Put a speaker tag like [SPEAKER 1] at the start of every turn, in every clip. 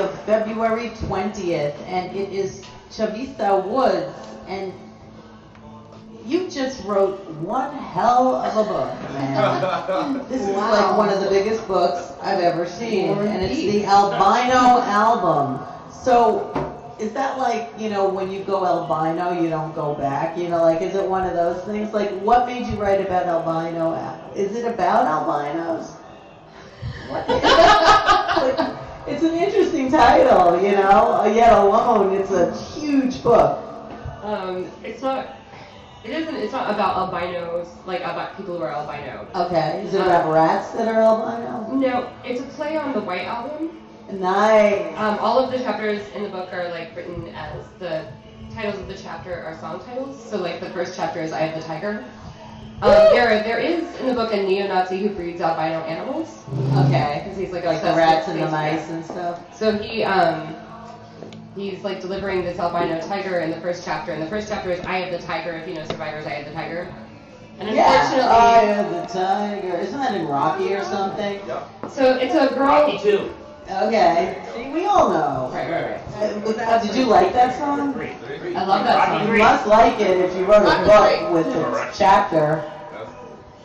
[SPEAKER 1] of February 20th, and it is ChaViSa WoodS, and you just wrote one hell of a book, man. This is like one of the biggest books I've ever seen, and it's the albino album. So, is that like, you know, when you go albino, you don't go back? You know, like, is it one of those things? Like, what made you write about albino? Is it about albinos? What? It's an interesting title, you know, yet alone, it's a huge book.
[SPEAKER 2] It's not about albinos, like about people who are albino.
[SPEAKER 1] Okay, is it about rats that are albino?
[SPEAKER 2] No, it's a play on the White Album.
[SPEAKER 1] Nice.
[SPEAKER 2] All of the chapters in the book are like written as the titles of the chapter are song titles. So like the first chapter is I Have the Tiger. There is in the book a neo-Nazi who breeds albino animals.
[SPEAKER 1] Okay.
[SPEAKER 2] Because he's like
[SPEAKER 1] the rats and the mice and stuff.
[SPEAKER 2] So he's like delivering this albino tiger in the first chapter. And the first chapter is I Have the Tiger. If you know Survivor's I Have the Tiger. And unfortunately,
[SPEAKER 1] I Have the Tiger. Isn't that in Rocky or something?
[SPEAKER 3] Yep.
[SPEAKER 2] So it's a girl.
[SPEAKER 3] Rocky 2.
[SPEAKER 1] Okay. See, we all know.
[SPEAKER 2] Right.
[SPEAKER 1] Did you like that song?
[SPEAKER 2] I love that song.
[SPEAKER 1] You must like it if you wrote a book with its chapter.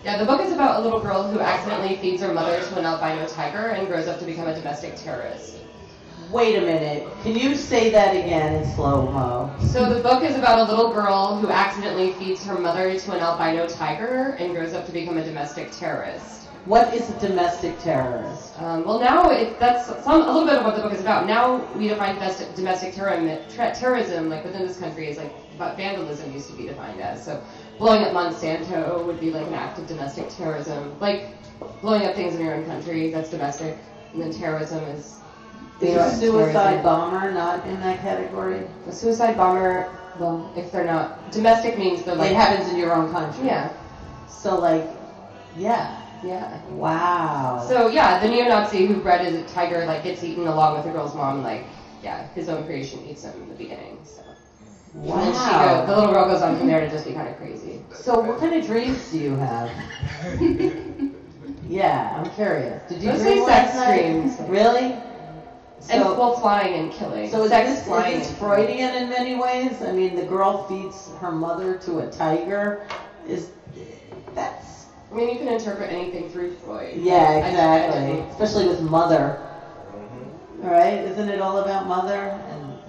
[SPEAKER 2] Yeah, the book is about a little girl who accidentally feeds her mother to an albino tiger and grows up to become a domestic terrorist.
[SPEAKER 1] Wait a minute. Can you say that again in slow-mo?
[SPEAKER 2] So the book is about a little girl who accidentally feeds her mother to an albino tiger and grows up to become a domestic terrorist.
[SPEAKER 1] What is a domestic terrorist?
[SPEAKER 2] Well, now that's a little bit of what the book is about. Now we define domestic terrorism, like within this country, is like what vandalism used to be defined as. So blowing up Monsanto would be like an act of domestic terrorism. Like blowing up things in your own country, that's domestic. And then terrorism is...
[SPEAKER 1] Is a suicide bomber not in that category?
[SPEAKER 2] A suicide bomber, well, if they're not... Domestic means they're like...
[SPEAKER 1] It happens in your own country.
[SPEAKER 2] Yeah.
[SPEAKER 1] So like, yeah. Wow.
[SPEAKER 2] So yeah, the neo-Nazi who bred as a tiger like gets eaten along with the girl's mom. Like, yeah, his own creation eats him in the beginning. So.
[SPEAKER 1] Wow.
[SPEAKER 2] And then the little girl goes on from there to just be kind of crazy.
[SPEAKER 1] So what kind of dreams do you have? Yeah, I'm curious. Did you dream
[SPEAKER 2] sex
[SPEAKER 1] last night?
[SPEAKER 2] dreams?
[SPEAKER 1] Really?
[SPEAKER 2] And flying and killing.
[SPEAKER 1] So is
[SPEAKER 2] this
[SPEAKER 1] Freudian in many ways? I mean, the girl feeds her mother to a tiger.
[SPEAKER 2] I mean, you can interpret anything through Freud.
[SPEAKER 1] Yeah, exactly. Especially with mother.
[SPEAKER 3] Mm-hmm.
[SPEAKER 1] Right? Isn't it all about mother?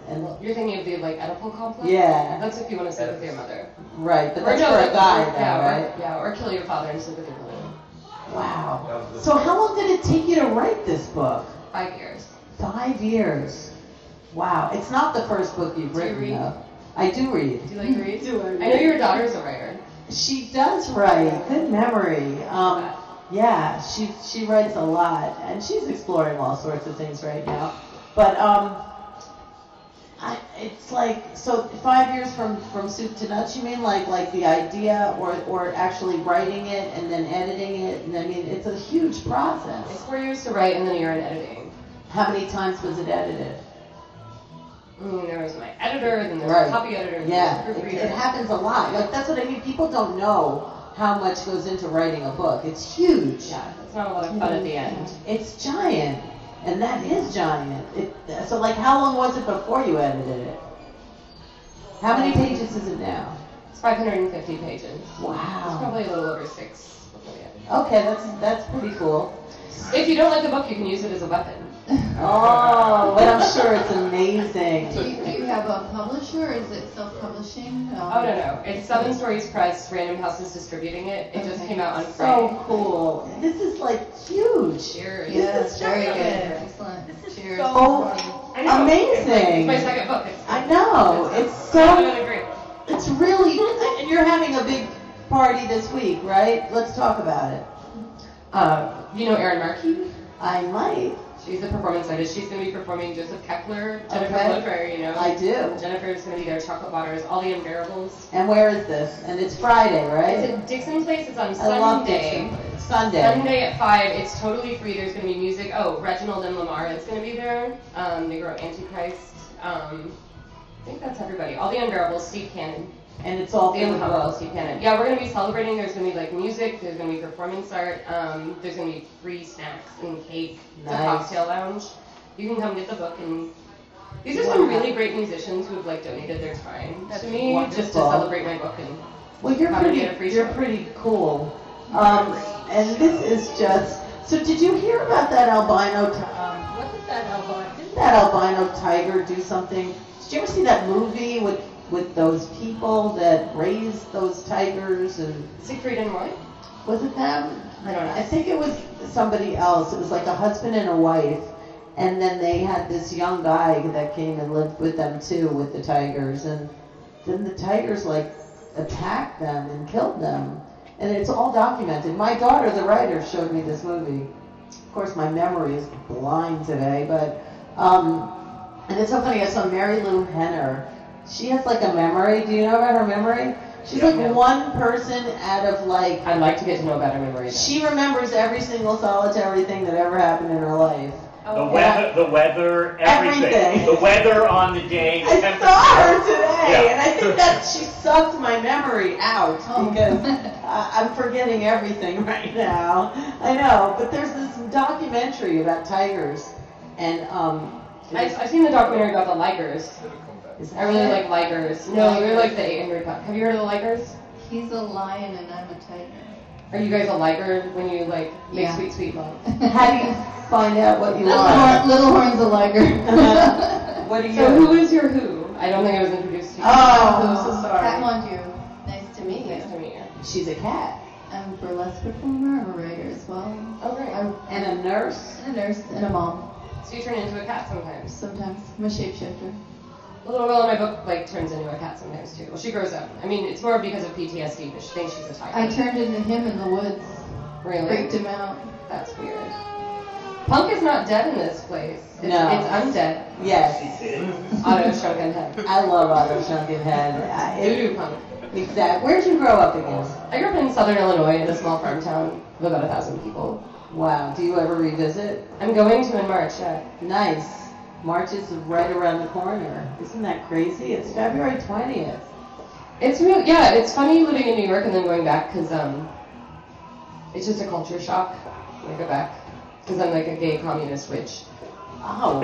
[SPEAKER 1] And
[SPEAKER 2] you're thinking of the like Oedipal complex?
[SPEAKER 1] Yeah.
[SPEAKER 2] That's if you want to sleep with your mother.
[SPEAKER 1] Right, but that's for a guy, right?
[SPEAKER 2] Or kill your father and sleep with your mother.
[SPEAKER 1] Wow. So how long did it take you to write this book?
[SPEAKER 2] 5 years.
[SPEAKER 1] 5 years. Wow. It's not the first book you've written,
[SPEAKER 2] Do you read?
[SPEAKER 1] though. I do read.
[SPEAKER 2] Do you like to read?
[SPEAKER 1] Do I read?
[SPEAKER 2] I know your daughter's a writer.
[SPEAKER 1] She does write. Good memory. Yeah, she writes a lot, and she's exploring all sorts of things right now. But it's like, so 5 years from soup to nuts. You mean like the idea, or actually writing it and then editing it? And I mean, it's a huge process.
[SPEAKER 2] It's 4 years to write and then a year in editing.
[SPEAKER 1] How many times was it edited?
[SPEAKER 2] There was my editor, then there was a copy editor,
[SPEAKER 1] yeah,
[SPEAKER 2] then there was a proofreader.
[SPEAKER 1] It happens a lot. Like that's what I mean. People don't know how much goes into writing a book. It's huge.
[SPEAKER 2] Yeah, it's not a lot of fun at the end.
[SPEAKER 1] It's giant, and that is giant. So like, how long was it before you edited it? How many pages is it now?
[SPEAKER 2] It's 550 pages.
[SPEAKER 1] Wow.
[SPEAKER 2] It's probably a little over 6 before the end.
[SPEAKER 1] Okay, that's pretty cool.
[SPEAKER 2] If you don't like the book, you can use it as a weapon.
[SPEAKER 1] Oh, but I'm sure it's amazing.
[SPEAKER 4] Do you have a publisher, or is it self-publishing?
[SPEAKER 2] Oh, no. It's Southern Stories Press. Random House is distributing it. It just came out on Friday.
[SPEAKER 1] So cool. This is like huge.
[SPEAKER 2] Cheers.
[SPEAKER 4] Yes, very good.
[SPEAKER 1] Giant.
[SPEAKER 4] Excellent.
[SPEAKER 1] This is
[SPEAKER 4] Cheers.
[SPEAKER 1] so
[SPEAKER 2] I know.
[SPEAKER 1] amazing.
[SPEAKER 2] It's my second book.
[SPEAKER 1] I know. It's
[SPEAKER 2] great.
[SPEAKER 1] It's really, and you're having a big party this week, right? Let's talk about it.
[SPEAKER 2] You know Erin Markey?
[SPEAKER 1] I might.
[SPEAKER 2] She's a performance artist. She's going to be performing Joseph Keckler, Jennifer Loder, you know.
[SPEAKER 1] I do.
[SPEAKER 2] Jennifer's going to be there, Chocolate Waters, All the Unbearables.
[SPEAKER 1] And where is this? And it's Friday, right?
[SPEAKER 2] It's at Dixon Place. It's on
[SPEAKER 1] I love
[SPEAKER 2] Sunday.
[SPEAKER 1] Dixon. Sunday.
[SPEAKER 2] Sunday at 5. It's totally free. There's going to be music. Oh, Reginald and Lamar is going to be there. Negro Antichrist. I think that's everybody. All the Unbearables, Steve Cannon.
[SPEAKER 1] And it's all
[SPEAKER 2] The Unbearables, Steve Cannon. Yeah, we're going to be celebrating. There's going to be like music. There's going to be performance art. There's going to be free snacks and cake. It's a cocktail lounge. you can come get the book, and these are some really great musicians who have like donated their time to me just to celebrate my book and.
[SPEAKER 1] Well, you're pretty cool. And this is just. So, did you hear about that albino? What is that albino? Didn't that albino tiger do something? Did you ever see that movie with those people that raised those tigers and?
[SPEAKER 2] Siegfried and Roy?
[SPEAKER 1] Was it them?
[SPEAKER 2] I don't know.
[SPEAKER 1] I think it was somebody else. It was like a husband and a wife, and then they had this young guy that came and lived with them too, with the tigers, and then the tigers like attacked them and killed them. And it's all documented. My daughter, the writer, showed me this movie. Of course, my memory is blind today, but, and it's so funny, I saw Mary Lou Henner. She has like a memory. Do you know about her memory? She's one person out of like...
[SPEAKER 2] I'd like to get to know about her memory.
[SPEAKER 1] She remembers every single solitary thing that ever happened in her life.
[SPEAKER 3] The weather, everything. The weather on the day.
[SPEAKER 1] I saw her today, and I think that she sucked my memory out because I'm forgetting everything right now. I know, but there's this documentary about tigers, and
[SPEAKER 2] I've seen the documentary about the ligers. I really like ligers. No, I really like the angry pup. Have you heard of the ligers?
[SPEAKER 4] He's a lion and I'm a tiger.
[SPEAKER 2] Are you guys a liger when you like make sweet, sweet love?
[SPEAKER 1] How do you find out what you are?
[SPEAKER 4] Little Horn's a liger.
[SPEAKER 1] What are you?
[SPEAKER 2] So who is your who? I don't think I was introduced to you.
[SPEAKER 1] Oh, I'm so sorry.
[SPEAKER 4] Cat Mondieu. Nice to meet you.
[SPEAKER 2] Nice to meet you.
[SPEAKER 1] She's a cat.
[SPEAKER 4] I'm a burlesque performer. I'm a writer as well.
[SPEAKER 2] Oh, great.
[SPEAKER 1] And a nurse.
[SPEAKER 4] And a nurse and a mom.
[SPEAKER 2] So you turn into a cat sometimes.
[SPEAKER 4] Sometimes. I'm a shapeshifter.
[SPEAKER 2] The little girl in my book like turns into a cat sometimes too. Well, she grows up. I mean, it's more because of PTSD, but she thinks she's a tiger.
[SPEAKER 4] I turned into him in the woods.
[SPEAKER 2] Really?
[SPEAKER 4] Freaked him out.
[SPEAKER 2] That's weird. Punk is not dead in this place. It's undead.
[SPEAKER 1] Yes.
[SPEAKER 2] Otto Shrunken Head.
[SPEAKER 1] I love Otto Shrunken Head.
[SPEAKER 2] Voodoo punk.
[SPEAKER 1] Exactly. Where'd you grow up again?
[SPEAKER 2] I grew up in southern Illinois in a small farm town of about 1,000 people.
[SPEAKER 1] Wow. Do you ever revisit?
[SPEAKER 2] I'm going to in March, yeah.
[SPEAKER 1] Nice. March is right around the corner. Isn't that crazy? It's February 20th.
[SPEAKER 2] It's real, yeah. It's funny living in New York and then going back because it's just a culture shock when I go back because I'm like a gay communist witch.
[SPEAKER 1] Oh.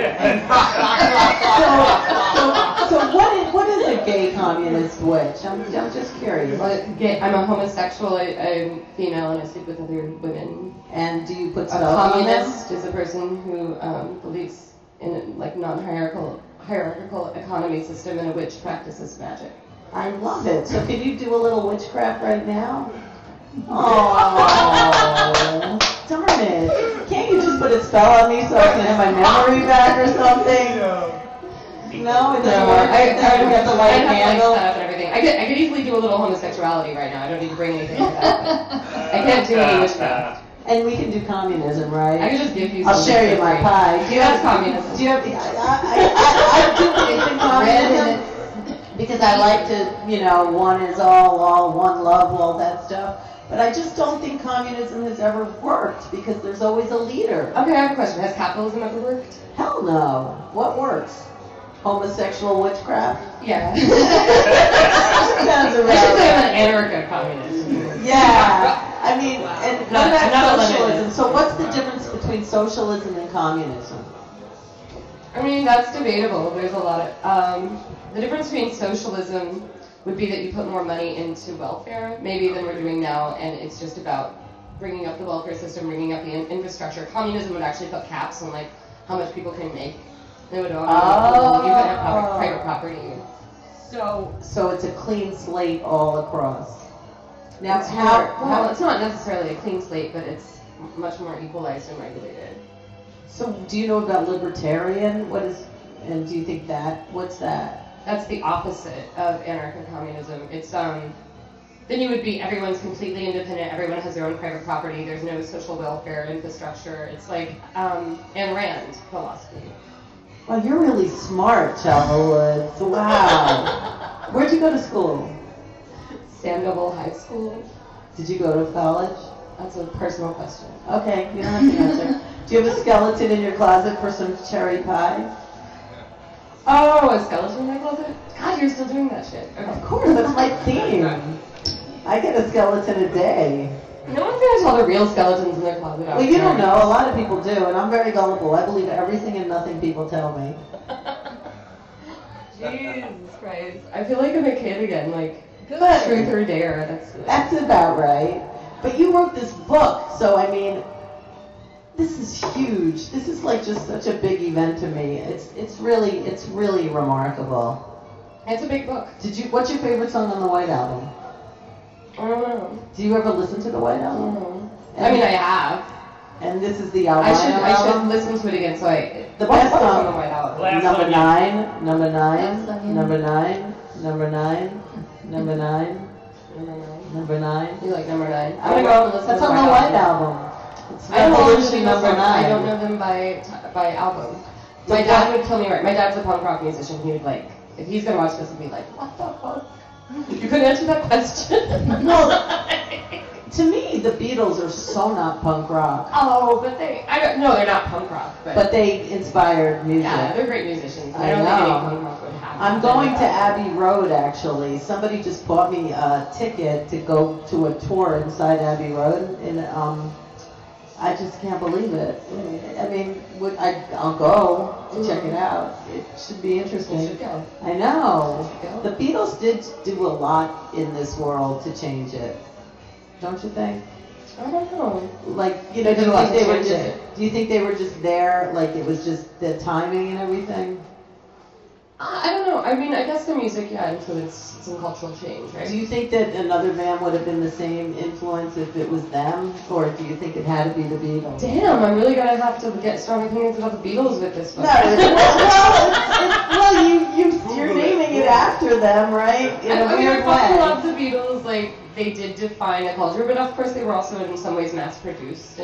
[SPEAKER 1] So what is a gay communist witch? I'm just curious.
[SPEAKER 2] I'm a homosexual. I'm female and I sleep with other women.
[SPEAKER 1] And do you put
[SPEAKER 2] A
[SPEAKER 1] spells on them?
[SPEAKER 2] communist is a person who believes in a like hierarchical economy system, and a witch practices magic.
[SPEAKER 1] I love it. So can you do a little witchcraft right now? Oh, darn it. Can't you just put a spell on me so I can have my memory back or something? No, it doesn't work.
[SPEAKER 2] I
[SPEAKER 1] You have to light a
[SPEAKER 2] have
[SPEAKER 1] candle.
[SPEAKER 2] like, set up and everything. I could easily do a little homosexuality right now. I don't need to bring anything like that. I can't do any witchcraft.
[SPEAKER 1] And we can do communism, right?
[SPEAKER 2] I could just give you
[SPEAKER 1] I'll share you my pie. Do you
[SPEAKER 2] That's
[SPEAKER 1] have
[SPEAKER 2] communism.
[SPEAKER 1] Do you have? I do believe in communism because I like to, one is all one love, all that stuff. But I just don't think communism has ever worked because there's always a leader.
[SPEAKER 2] Okay, I have a question. Has capitalism ever worked?
[SPEAKER 1] Hell no. What works? Homosexual witchcraft?
[SPEAKER 2] Yeah.
[SPEAKER 1] Sounds
[SPEAKER 2] I should
[SPEAKER 1] about
[SPEAKER 2] say I'm
[SPEAKER 1] right.
[SPEAKER 2] an anarcho-communist.
[SPEAKER 1] Yeah. I mean, and what
[SPEAKER 2] Not
[SPEAKER 1] about
[SPEAKER 2] limited.
[SPEAKER 1] socialism? So what's the difference between socialism and communism?
[SPEAKER 2] I mean, that's debatable. There's a lot of... the difference between socialism would be that you put more money into welfare, maybe than we're doing now, and it's just about bringing up the welfare system, bringing up the infrastructure. Communism would actually put caps on, like, how much people can make. They would you would have private property.
[SPEAKER 1] So it's a clean slate all across. Now,
[SPEAKER 2] Well, it's not necessarily a clean slate, but it's much more equalized and regulated.
[SPEAKER 1] So do you know about libertarian? And do you think what's that?
[SPEAKER 2] That's the opposite of anarcho-communism. It's then you would be everyone's completely independent. Everyone has their own private property. There's no social welfare infrastructure. It's like Ayn Rand philosophy.
[SPEAKER 1] Well, you're really smart, ChaViSa WoodS. Wow. Where'd you go to school?
[SPEAKER 2] Sandoval High School.
[SPEAKER 1] Did you go to college?
[SPEAKER 2] That's a personal question.
[SPEAKER 1] Okay, you don't have to answer. Do you have a skeleton in your closet for some cherry pie?
[SPEAKER 2] Oh, a skeleton in my closet? God, you're still doing that shit. Okay.
[SPEAKER 1] Of course, that's my theme. I get a skeleton a day.
[SPEAKER 2] No one's gonna tell the real skeletons in their closet out
[SPEAKER 1] Well, you don't
[SPEAKER 2] there.
[SPEAKER 1] know. A lot of people do, and I'm very gullible. I believe everything and nothing people tell me.
[SPEAKER 2] Jesus Christ. I feel like I'm a kid again, like,
[SPEAKER 1] Good.
[SPEAKER 2] truth or dare.
[SPEAKER 1] That's about right. But you wrote this book, so I mean, this is huge. This is like just such a big event to me. It's really remarkable.
[SPEAKER 2] It's a big book.
[SPEAKER 1] What's your favorite song on the White Album?
[SPEAKER 2] I don't know.
[SPEAKER 1] Do you ever listen to the White Album?
[SPEAKER 2] I mean, I have.
[SPEAKER 1] And this is the album.
[SPEAKER 2] I should listen to it again. So
[SPEAKER 1] The best
[SPEAKER 2] what's
[SPEAKER 1] song
[SPEAKER 2] on the White Album?
[SPEAKER 3] Glass
[SPEAKER 1] number
[SPEAKER 3] Onion.
[SPEAKER 1] 9, number 9,
[SPEAKER 4] Glass Onion.
[SPEAKER 1] number 9, number 9, number 9, number 9.
[SPEAKER 2] You like number 9?
[SPEAKER 1] I'm gonna go.
[SPEAKER 2] listen
[SPEAKER 1] That's
[SPEAKER 2] to
[SPEAKER 1] on the White Album. It's
[SPEAKER 2] I don't know
[SPEAKER 1] Revolution number 9.
[SPEAKER 2] I don't know them by album. My dad would kill me. Right, my dad's a punk rock musician. He would like, if he's gonna watch this, and be like, "What the fuck? You couldn't answer that question."
[SPEAKER 1] Well, to me, the Beatles are so not punk rock,
[SPEAKER 2] Oh, but no, they're not punk rock,
[SPEAKER 1] but they inspired music.
[SPEAKER 2] yeah, they're great musicians.
[SPEAKER 1] I
[SPEAKER 2] I don't
[SPEAKER 1] know.
[SPEAKER 2] think any punk rock would have.
[SPEAKER 1] I'm going to Abbey Road, actually. Somebody just bought me a ticket to go to a tour inside Abbey Road, and I just can't believe it. I mean, I'll go to check it out. It should be interesting.
[SPEAKER 2] You should go.
[SPEAKER 1] I know.
[SPEAKER 2] You should go.
[SPEAKER 1] The Beatles did do a lot in this world to change it. Don't you think?
[SPEAKER 2] I don't know.
[SPEAKER 1] Like, you
[SPEAKER 2] They
[SPEAKER 1] know,
[SPEAKER 2] did a lot to change
[SPEAKER 1] just?
[SPEAKER 2] it.
[SPEAKER 1] Do you think they were just there? Like it was just the timing and everything?
[SPEAKER 2] I don't know. I mean, I guess the music, influenced some cultural change, right?
[SPEAKER 1] Do you think that another band would have been the same influence if it was them, or do you think it had to be the Beatles?
[SPEAKER 2] Damn, I'm really gonna have to get strong opinions about the Beatles with this
[SPEAKER 1] No,
[SPEAKER 2] one.
[SPEAKER 1] you're naming it after them, right? In a
[SPEAKER 2] I
[SPEAKER 1] weird
[SPEAKER 2] fucking
[SPEAKER 1] way.
[SPEAKER 2] love the Beatles. Like, they did define a culture, but of course they were also in some ways mass-produced.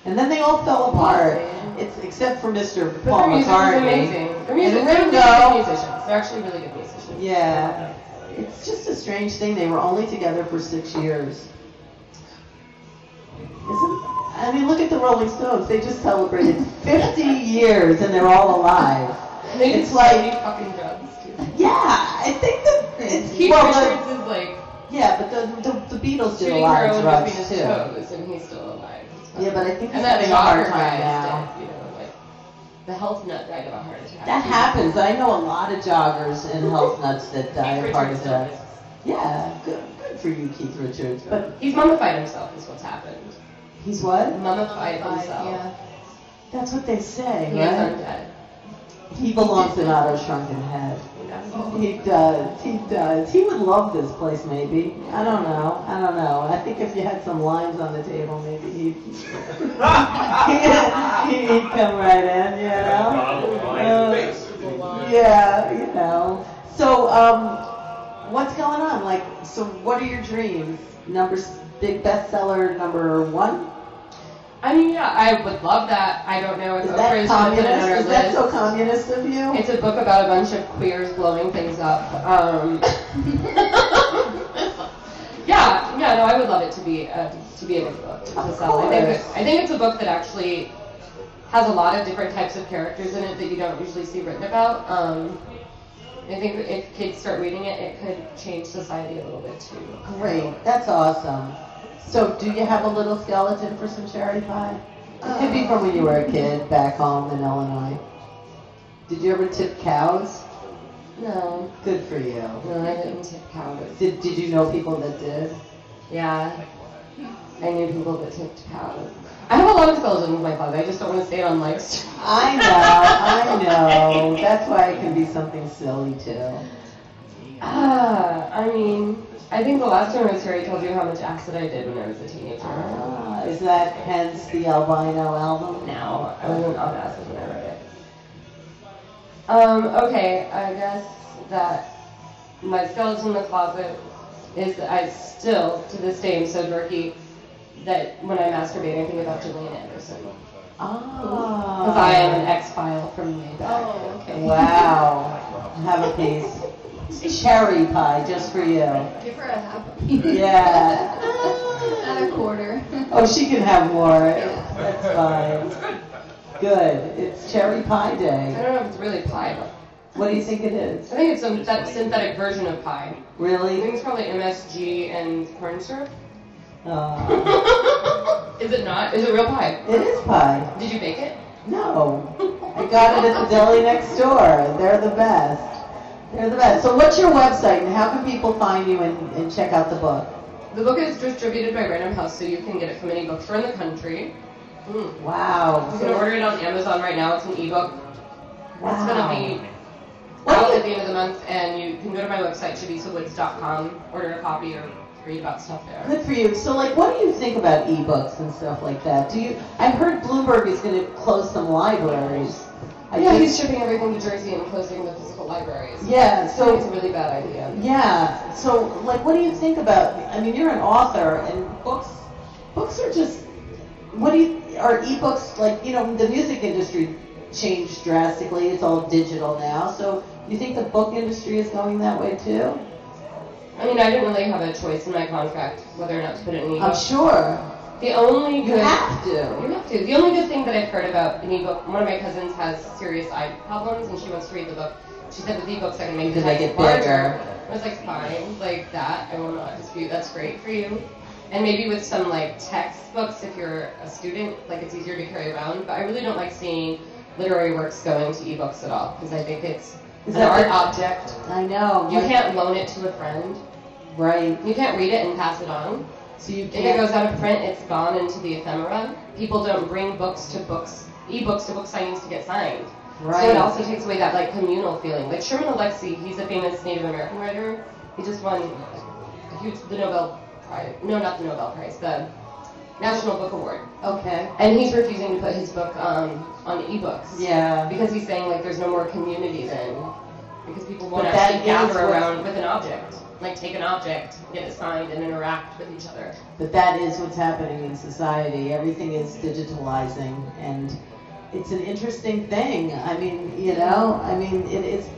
[SPEAKER 1] And then they all fell apart. It's except for Mr.
[SPEAKER 2] But
[SPEAKER 1] Paul
[SPEAKER 2] their music is
[SPEAKER 1] McCartney.
[SPEAKER 2] amazing. They're really
[SPEAKER 1] Ringo.
[SPEAKER 2] good musicians. They're actually really good musicians.
[SPEAKER 1] Yeah, it's just a strange thing. They were only together for 6 years. I mean, look at the Rolling Stones. They just celebrated 50 years and they're all alive.
[SPEAKER 2] And they
[SPEAKER 1] It's
[SPEAKER 2] did
[SPEAKER 1] like-
[SPEAKER 2] so many fucking drugs, too.
[SPEAKER 1] Yeah, I think that it's
[SPEAKER 2] Keith Richards is like
[SPEAKER 1] yeah, but the Beatles did a
[SPEAKER 2] shooting
[SPEAKER 1] lot of
[SPEAKER 2] heroin
[SPEAKER 1] drugs
[SPEAKER 2] between his
[SPEAKER 1] too.
[SPEAKER 2] toes, and he's still alive.
[SPEAKER 1] Yeah, but I think he's
[SPEAKER 2] And that
[SPEAKER 1] having a hard
[SPEAKER 2] jogger
[SPEAKER 1] time
[SPEAKER 2] guy
[SPEAKER 1] now.
[SPEAKER 2] is dead, you know, like the health nut died of a heart attack.
[SPEAKER 1] That happens. I know a lot of joggers and health nuts that die
[SPEAKER 2] Keith
[SPEAKER 1] of heart
[SPEAKER 2] Richards
[SPEAKER 1] attacks.
[SPEAKER 2] does.
[SPEAKER 1] Yeah, good for you, Keith Richards. But
[SPEAKER 2] He's mummified himself, is what's happened.
[SPEAKER 1] he's what?
[SPEAKER 2] Mummified himself.
[SPEAKER 4] Yeah.
[SPEAKER 1] That's what they say,
[SPEAKER 2] He is
[SPEAKER 1] right?
[SPEAKER 2] undead.
[SPEAKER 1] He belongs in Otto's Shrunken Head.
[SPEAKER 2] Yeah.
[SPEAKER 1] He does. He does. He would love this place, maybe. I don't know. I think if you had some limes on the table, maybe he'd come right in, you know? Yeah, you know. So, what's going on? Like, so what are your dreams? Big bestseller number 1?
[SPEAKER 2] I mean, yeah, I would love that. I don't know if
[SPEAKER 1] Is
[SPEAKER 2] Oprah
[SPEAKER 1] that
[SPEAKER 2] is going to put it on
[SPEAKER 1] communist?
[SPEAKER 2] her
[SPEAKER 1] Is that
[SPEAKER 2] list.
[SPEAKER 1] so communist of you?
[SPEAKER 2] It's a book about a bunch of queers blowing things up. Yeah, no, I would love it to be a good book to
[SPEAKER 1] Of
[SPEAKER 2] sell.
[SPEAKER 1] course.
[SPEAKER 2] I think it's a book that actually has a lot of different types of characters in it that you don't usually see written about. I think if kids start reading it, it could change society a little bit too.
[SPEAKER 1] Great, that's awesome. So, do you have a little skeleton for some cherry pie? It could be from when you were a kid back home in Illinois. Did you ever tip cows?
[SPEAKER 2] No,
[SPEAKER 1] Good for you.
[SPEAKER 2] no, I didn't tip cows.
[SPEAKER 1] Did you know people that did?
[SPEAKER 2] Yeah, I knew people that tipped cows. I have a lot of skeletons in my closet. I just don't want to say it on live stream.
[SPEAKER 1] I know. That's why it can be something silly too.
[SPEAKER 2] I mean, I think the last time I was here, I told you how much acid I did when I was a teenager.
[SPEAKER 1] Is that hence the albino album?
[SPEAKER 2] No, I wasn't on acid when I wrote it. Okay, I guess that my skeleton in the closet is that I still, to this day, am so dorky that when I masturbate, I think about Gillian Anderson. Because I am an X-File from way back.
[SPEAKER 4] Oh, okay.
[SPEAKER 1] Wow. Have a piece. Cherry pie, just for you.
[SPEAKER 4] Give her a half a piece.
[SPEAKER 1] Yeah.
[SPEAKER 4] Not a quarter.
[SPEAKER 1] Oh, she can have more. That's fine. Good. It's cherry pie
[SPEAKER 2] I
[SPEAKER 1] day.
[SPEAKER 2] don't know if it's really pie, but
[SPEAKER 1] What do you think it is?
[SPEAKER 2] I think it's that synthetic version of pie. I
[SPEAKER 1] Really?
[SPEAKER 2] think it's probably MSG and corn syrup. Is it not? Is it real pie?
[SPEAKER 1] It is pie.
[SPEAKER 2] Did you bake it?
[SPEAKER 1] No. I got it at the deli next door. They're the best. They're the best. So what's your website and how can people find you and check out the book?
[SPEAKER 2] The book is distributed by Random House, so you can get it from any bookstore in the country.
[SPEAKER 1] Wow.
[SPEAKER 2] You can order it on Amazon right now. It's an ebook.
[SPEAKER 1] Wow.
[SPEAKER 2] It's going to be out at the end of the month, and you can go to my website, ChaViSaWoodS.com, order a copy or read about stuff there.
[SPEAKER 1] Good for you. So, like, what do you think about ebooks and stuff like that? I heard Bloomberg is going to close some libraries.
[SPEAKER 2] He's shipping everything to Jersey and closing the physical libraries.
[SPEAKER 1] Yeah, so
[SPEAKER 2] it's a really bad idea.
[SPEAKER 1] Yeah. So, like, what do you think about? I mean, you're an author, and books are just. Are ebooks like the music industry changed drastically? It's all digital now. So, you think the book industry is going that way too?
[SPEAKER 2] I mean, I didn't really have a choice in my contract whether or not to put it in ebook.
[SPEAKER 1] I'm sure.
[SPEAKER 2] You have to.
[SPEAKER 1] You
[SPEAKER 2] have to. The only good thing that I've heard about an ebook, one of my cousins has serious eye problems, and she wants to read the book. She said with ebooks I can make the text larger. I was like, fine, like that. I will not dispute. That's great for you. And maybe with some like textbooks, if you're a student, like it's easier to carry around. But I really don't like seeing literary works going to ebooks at all because I think it's an art object.
[SPEAKER 1] I know.
[SPEAKER 2] You can't loan it to a friend.
[SPEAKER 1] Right.
[SPEAKER 2] You can't read it and pass it on.
[SPEAKER 1] So you
[SPEAKER 2] if it goes out of print, it's gone into the ephemera. People don't bring ebooks to book signings to get signed.
[SPEAKER 1] Right.
[SPEAKER 2] So it also takes away that like communal feeling. Like Sherman Alexie, he's a famous Native American writer. He just won the Nobel Prize. No, not the Nobel Prize. The National Book Award.
[SPEAKER 1] Okay.
[SPEAKER 2] And he's refusing to put his book on ebooks.
[SPEAKER 1] Yeah.
[SPEAKER 2] Because he's saying like there's no more community then. Because people won't actually gather around with an object. Like take an object, get it signed, and interact with each other.
[SPEAKER 1] But that is what's happening in society. Everything is digitalizing, and it's an interesting thing. I mean, it's.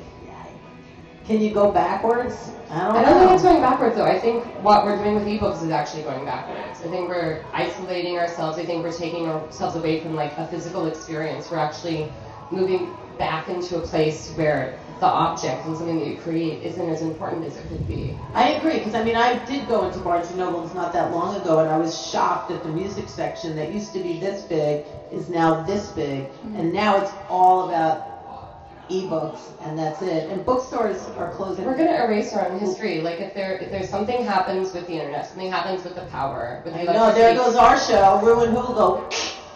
[SPEAKER 1] Can you go backwards? I don't
[SPEAKER 2] think it's going backwards, though. I think what we're doing with ebooks is actually going backwards. I think we're isolating ourselves. I think we're taking ourselves away from like a physical experience. We're actually moving back into a place where the object and something that you create isn't as important as it could be.
[SPEAKER 1] I agree, because I did go into Barnes & Noble's not that long ago, and I was shocked that the music section that used to be this big is now this big, and now it's all about ebooks, and that's it. And bookstores are closing.
[SPEAKER 2] We're going to erase our own history. Like if there's something happens with the internet, something happens with the power, with the electricity.
[SPEAKER 1] There goes our show, rew-who-nyc-chery-pie. Go.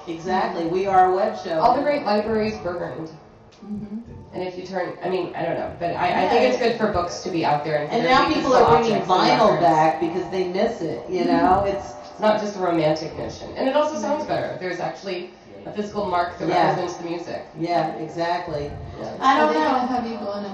[SPEAKER 1] Exactly, we are a web show.
[SPEAKER 2] All the great libraries burned. Mm-hmm. And if you turn, I don't know, but I think it's good for books to be out there. And
[SPEAKER 1] now people are bringing vinyl back because they miss it, It's
[SPEAKER 2] not just a romantic notion. And it also sounds better. There's actually a physical mark that represents the music.
[SPEAKER 1] Yeah, exactly.
[SPEAKER 2] Yeah.
[SPEAKER 1] I don't know.
[SPEAKER 4] Are they going to have you go on a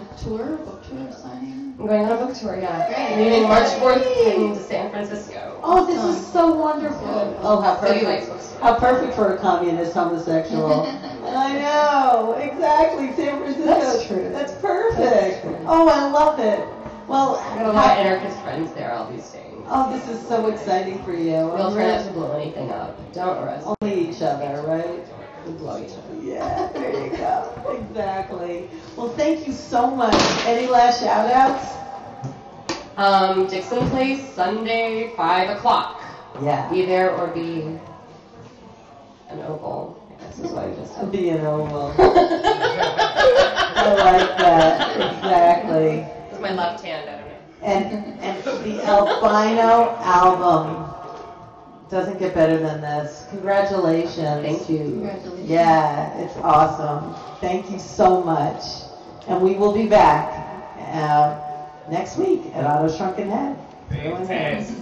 [SPEAKER 4] book tour signing?
[SPEAKER 2] I'm going on a book tour, yeah.
[SPEAKER 4] Great.
[SPEAKER 2] Leaving March 4th, heading to San Francisco.
[SPEAKER 1] Oh, this is so wonderful. Oh, how perfect. How perfect for a communist homosexual. I know, exactly. San Francisco.
[SPEAKER 2] That's true.
[SPEAKER 1] That's perfect. Oh, I love it. Well,
[SPEAKER 2] I got a lot of anarchist friends there. I'll be staying.
[SPEAKER 1] Oh, this is so exciting for you.
[SPEAKER 2] We'll try not to blow anything up. Don't arrest.
[SPEAKER 1] Only each other, right?
[SPEAKER 2] We blow each other.
[SPEAKER 1] Yeah, there you go. Exactly. Well, thank you so much. Any last shout outs?
[SPEAKER 2] Dixon Place, Sunday, 5 o'clock.
[SPEAKER 1] Yeah.
[SPEAKER 2] Be there or be an oval. This is what I just said.
[SPEAKER 1] Be an oval. I like that. Exactly.
[SPEAKER 2] With my left hand, I don't know.
[SPEAKER 1] And the Albino album doesn't get better than this. Congratulations.
[SPEAKER 2] Thank you.
[SPEAKER 4] Congratulations.
[SPEAKER 1] Yeah, it's awesome. Thank you so much. And we will be back next week at Otto's Shrunken Head.
[SPEAKER 3] Thanks.